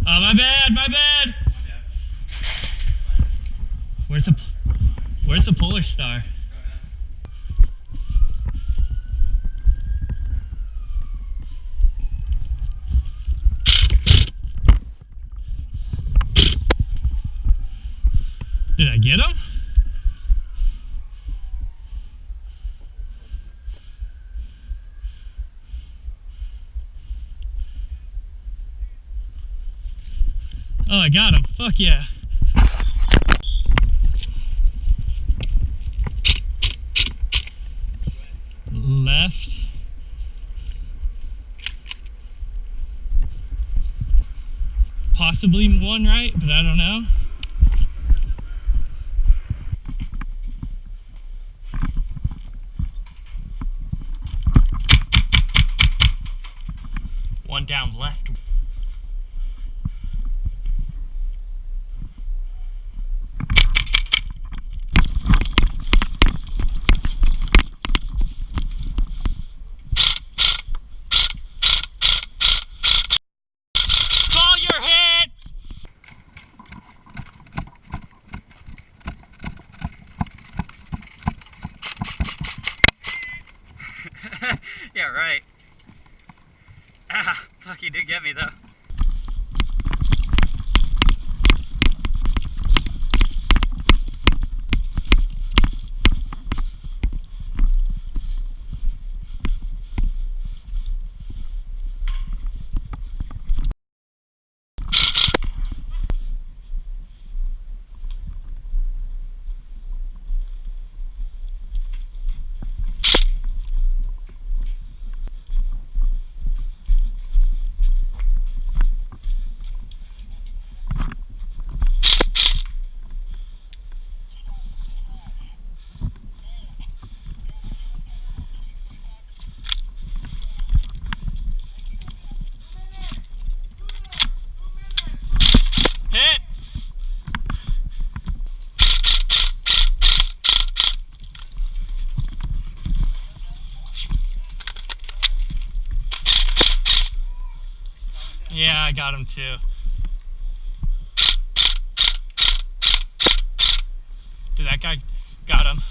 Oh, my bad, my bad. Where's the polar star? Did I get him? Oh, I got him. Fuck yeah. Left. Possibly one right, but I don't know. One down left. Call your hit! Yeah, right. Ah, fuck, you did get me though. Hit! Yeah, I got him too. Dude, that guy got him.